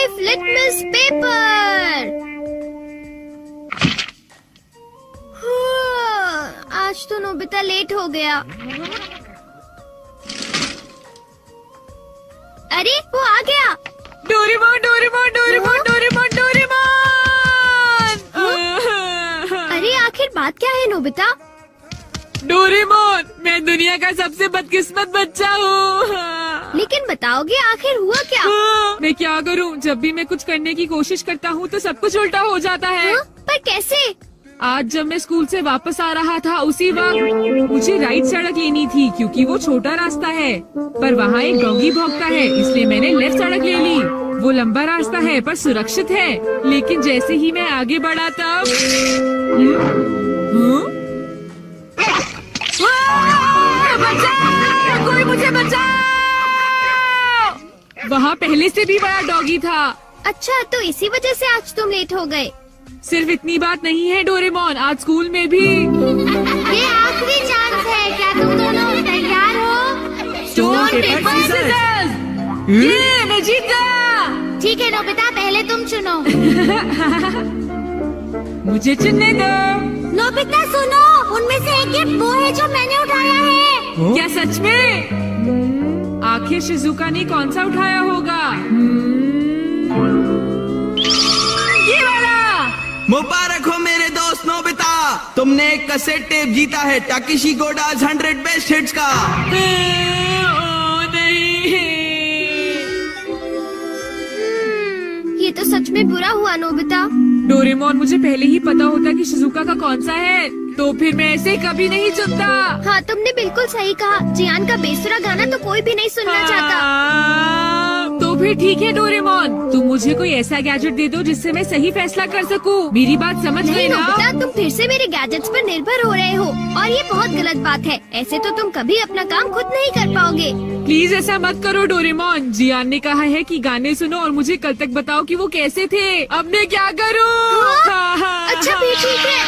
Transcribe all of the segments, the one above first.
Life litmus paper. आज तो Nobita late हो गया। अरे वो आ गया। Doraemon Doraemon Doraemon Doraemon Doraemon. अरे आखिर बात क्या है नोबिता? डोरेमोन, मैं दुनिया का सबसे बदकिस्मत बच्चा हूँ। लेकिन बताओगे आखिर हुआ क्या? मैं क्या करूँ? जब भी मैं कुछ करने की कोशिश करता हूँ तो सब कुछ उल्टा हो जाता है। पर कैसे? आज जब मैं स्कूल से वापस आ रहा था उसी वक्त मुझे राइट सड़क लेनी थी क्योंकि वो छोटा रास्ता है, पर वहाँ एक डॉगी भौंकता है, इसलिए मैंने लेफ्ट सड़क ले ली। वो लंबा रास्ता है पर सुरक्षित है, लेकिन जैसे ही मैं आगे बढ़ा तब बचाओ! कोई मुझे बचाओ! वहाँ पहले से भी बड़ा डॉगी था। अच्छा, तो इसी वजह से आज तुम लेट हो गए। सिर्फ इतनी बात नहीं है डोरेमोन, आज स्कूल में भी ये आखिरी चांस है। क्या तुम दोनों तैयार हो? Stone paper scissors. ये मैं जीत गया। ठीक है नोबिता, पहले तुम चुनो। मुझे चुनने दो। नोबिता सुनो, उनमें से एक गिफ्ट वो है जो मैंने उठाया है। क्या सच में? आखिर शिजुका ने कौन सा उठाया होगा? ये वाला। मुबारक हो मेरे दोस्त नोबिता, तुमने एक कैसेट टेप जीता है टाकेशी गोडाज 100 बेस्ट हिट्स का। ओ नहीं। ये तो सच में बुरा हुआ नोबिता। डोरेमोन, मुझे पहले ही पता होता कि शिजुका का कौन सा है तो फिर मैं ऐसे कभी नहीं चुनता। हाँ, तुमने बिल्कुल सही कहा। जियान का बेसुरा गाना तो कोई भी नहीं सुनना चाहता। तो फिर ठीक है डोरेमोन, तुम मुझे कोई ऐसा गैजेट दे दो जिससे मैं सही फैसला कर सकूं। मेरी बात समझ गए नहीं ना? नोबिता, तुम फिर से मेरे गैजेट्स पर निर्भर हो रहे हो और ये बहुत गलत बात है। ऐसे तो तुम कभी अपना काम खुद नहीं कर पाओगे। प्लीज ऐसा मत करो डोरेमोन। जियान ने कहा है कि गाने सुनो और मुझे कल तक बताओ कि वो कैसे थे। अब मैं क्या करूं? अच्छा भी ठीक है।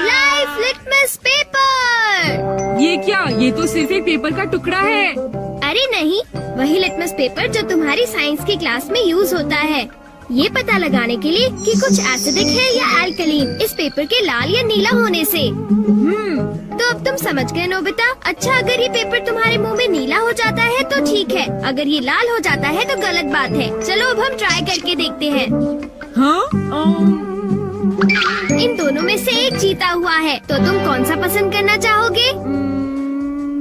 Life litmus paper. ये क्या? ये तो सिर्फ एक पेपर का टुकड़ा है। अरे नहीं, वही लिटमस पेपर जो तुम्हारी साइंस की क्लास में यूज होता है, ये पता लगाने के लिए कि कुछ एसिडिक है या एल्कलीन इस पेपर के लाल या नीला होने से। तो अब तुम समझ गए नोबिता। अच्छा, अगर ये पेपर तुम्हारे मुंह में नीला हो जाता है तो ठीक है, अगर ये लाल हो जाता है तो गलत बात है। चलो अब हम ट्राई करके देखते हैं। हाँ? इन दोनों में से एक जीता हुआ है, तो तुम कौन सा पसंद करना चाहोगे?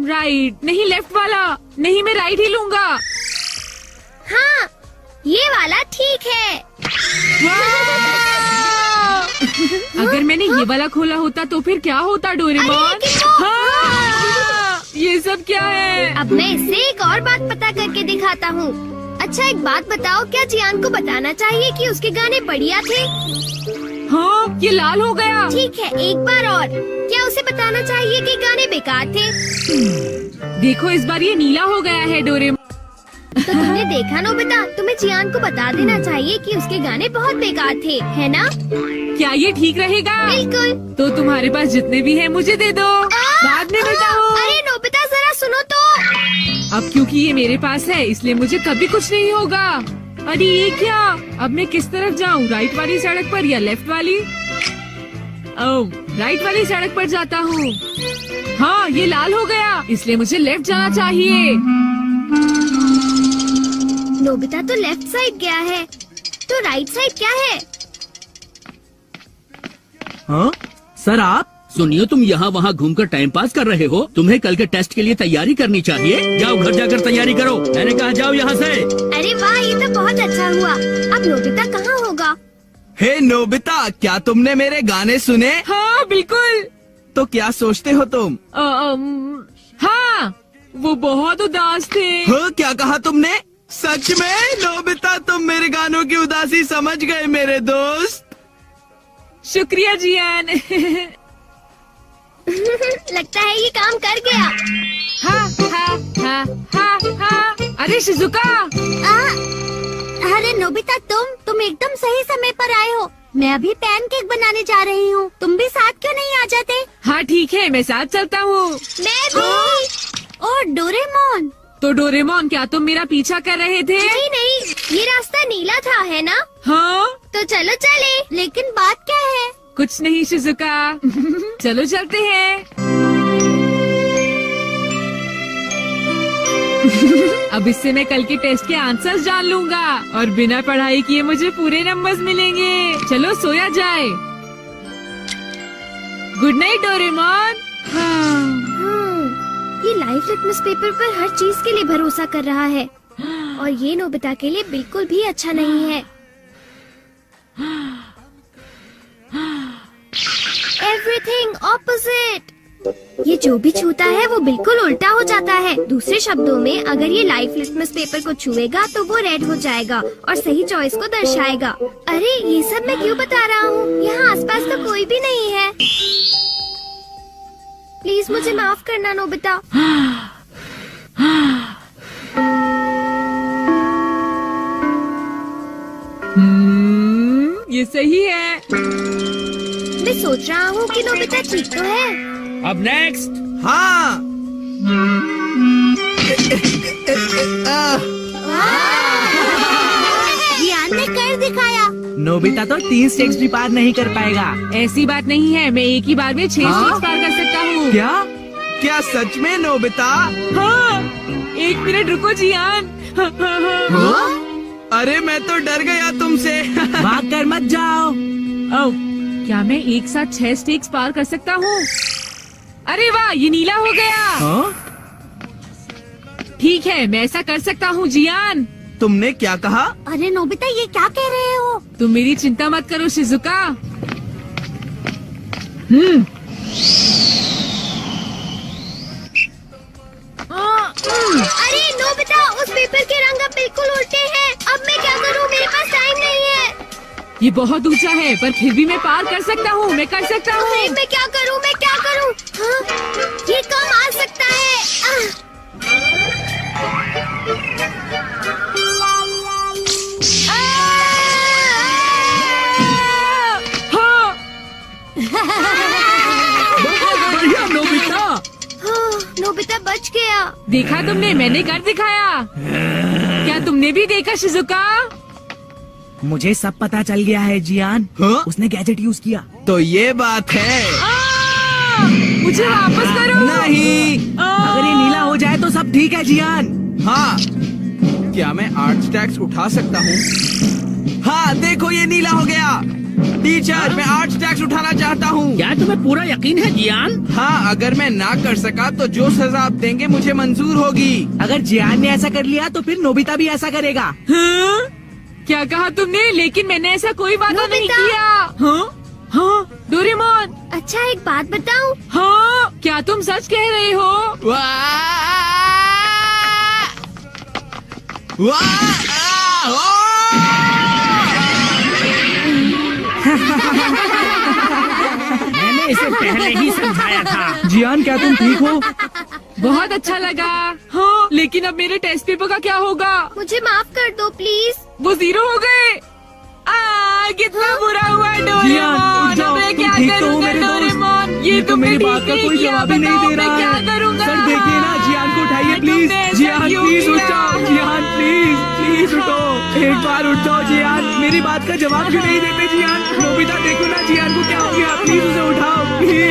राइट। नहीं, लेफ्ट वाला। नहीं, मैं राइट ही लूंगा। हाँ, ये वाला ठीक है। अगर मैंने ये वाला खोला होता तो फिर क्या होता डोरेमोन? ये सब क्या है? अब मैं इससे एक और बात पता करके दिखाता हूँ। अच्छा, एक बात बताओ, क्या जियान को बताना चाहिए कि उसके गाने बढ़िया थे? हाँ, ये लाल हो गया। ठीक है, एक बार और, क्या उसे बताना चाहिए कि गाने बेकार थे? देखो, इस बार ये नीला हो गया है डोरेमोन। तो तुमने देखा नोबिता, तुम्हें जियान को बता देना चाहिए कि उसके गाने बहुत बेकार थे, है ना? क्या ये ठीक रहेगा? बिल्कुल। तो तुम्हारे पास जितने भी हैं मुझे दे दो, बाद में बताओ। अरे नोबिता, जरा सुनो तो। अब क्योंकि ये मेरे पास है इसलिए मुझे कभी कुछ नहीं होगा। अरे ये क्या? अब मैं किस तरफ जाऊँ? राइट वाली सड़क पर या लेफ्ट वाली? ओह, राइट वाली सड़क पर जाता हूँ। हाँ, ये लाल हो गया, इसलिए मुझे लेफ्ट जाना चाहिए। नोबिता तो लेफ्ट साइड गया है, तो राइट साइड क्या है? हाँ सर, आप सुनिए, तुम यहाँ वहाँ घूमकर टाइम पास कर रहे हो। तुम्हें कल के टेस्ट के लिए तैयारी करनी चाहिए। जाओ घर जाकर तैयारी करो। मैंने कहा जाओ यहाँ से। अरे वाह, ये तो बहुत अच्छा हुआ। अब नोबिता कहाँ होगा? हे नोबिता, क्या तुमने मेरे गाने सुने? हाँ बिल्कुल। तो क्या सोचते हो तुम? हाँ, वो बहुत उदास थे। हो, क्या कहा तुमने? सच में नोबिता, तुम मेरे गानों की उदासी समझ गए मेरे दोस्त। शुक्रिया जियान। लगता है ये काम कर गया। हाँ हाँ हाँ हाँ हाँ। अरे शिजुका। अरे नोबिता, तुम एकदम सही समय पर आए हो। मैं अभी पैनकेक बनाने जा रही हूँ। तुम भी साथ क्यों नहीं आ जाते? हाँ ठीक है, मैं साथ चलता हूँ। मैं भी। और डोरेमोन। तो डोरेमोन, क्या तुम मेरा पीछा कर रहे थे? नहीं, ये रास्ता नीला था, है ना? हाँ, तो चलो चले। लेकिन बात क्या है? कुछ नहीं शिजुका। चलो चलते हैं। अब इससे मैं कल के टेस्ट के आंसर्स जान लूंगा और बिना पढ़ाई किए मुझे पूरे नंबर्स मिलेंगे। चलो सोया जाए। Good night Doraemon. हाँ। ये लाइफ लिटमस पेपर पर हर चीज के लिए भरोसा कर रहा है और ये नोबिता के लिए बिल्कुल भी अच्छा नहीं है। Everything opposite. ये जो भी छूता है वो बिल्कुल उल्टा हो जाता है। दूसरे शब्दों में, अगर ये लाइफ लिटमस पेपर को छुएगा तो वो रेड हो जाएगा और सही चॉइस को दर्शाएगा। अरे ये सब मैं क्यों बता रहा हूँ? यहाँ आसपास तो कोई भी नहीं है। प्लीज मुझे माफ करना नोबिता। ये सही है। मैं सोच रहा हूँ कि नोबिता ठीक तो है। अब नेक्स्ट। हाँ। जियान ने कर दिखाया। नोबिता तो 3 स्टेक्स भी पार नहीं कर पाएगा। ऐसी बात नहीं है, मैं एक ही बार में 6 हाँ? स्टेक्स पार कर सकता हूँ। क्या? क्या सच में नोबिता? हाँ, 1 मिनट रुको जियान। अरे मैं तो डर गया तुमसे। भाग कर मत जाओ। ओह, क्या मैं एक साथ 6 स्टेक्स पार कर सकता हूँ? अरे वाह, ये नीला हो गया। हाँ? ठीक है, मैं ऐसा कर सकता हूँ जियान। तुमने क्या कहा? अरे नोबिता ये क्या कह रहे हो? तुम मेरी चिंता मत करो शिजुका। अरे नोबिता, उस पेपर के रंग अब बिल्कुल उल्टे हैं। अब मैं क्या करूँ? मेरे पास टाइम नहीं है। ये बहुत ऊंचा है, पर फिर भी मैं पार कर सकता हूँ। मैं कर सकता अरे हूँ। मैं क्या करूँ? मैं क्या करूँ? हाँ? ये कम आ सकता है। हाँ, बढ़िया नोबिता। नोबिता बच गया। देखा तुमने, मैंने कर दिखाया। क्या तुमने भी देखा शिजुका? मुझे सब पता चल गया है जियान। हाँ? उसने गैजेट यूज किया। तो ये बात है। मुझे वापस करो। नहीं। अगर ये नीला हो जाए तो सब ठीक है जियान। हाँ। क्या मैं 8 स्टैक्स उठा सकता हूँ? हाँ देखो, ये नीला हो गया। टीचर, मैं 8 स्टैक्स उठाना चाहता हूँ। क्या तुम्हें पूरा यकीन है जियान? हाँ, अगर मैं ना कर सका तो जो सजा आप देंगे मुझे मंजूर होगी। अगर जियान ने ऐसा कर लिया तो फिर नोबिता भी ऐसा करेगा। हाँ? क्या कहा तुमने? लेकिन मैंने ऐसा कोई वादा नहीं नोबिता। किया। हाँ? हाँ, डोरेमोन। अच्छा एक बात बताऊं? हाँ, क्या तुम सच कह रहे हो? वाह! मैंने इसे पहले ही समझाया था। जियान क्या तुम ठीक हो? बहुत अच्छा लगा। हाँ, लेकिन अब मेरे टेस्ट पेपर का क्या होगा? मुझे माफ कर दो प्लीज। वो 0 हो गए। कितना बुरा हुआ जियान, डोरेमोन। उठ जाओ, अब मैं तुम क्या ठीक तो हो करूँगा मेरे दोस्त? डोरेमोन? ये तो तुमने मेरी ठीक बात का नहीं कोई किया। जवाब ही नहीं बताओ, दे मैं रहा क्या है। करूँगा? सर देखिए ना, जियान को उठाइए प्लीज। तुमने ऐसा जियान क्यों प्लीज उठ किया? जाओ। जियान प्लीज प्लीज उठो। एक बार उठ जाओ जियान। मेरी बात का जवाब क्यों नहीं देते जियान? नोबिता देखो ना जियान को क्या हो गया। प्लीज उसे उठाओ प्लीज।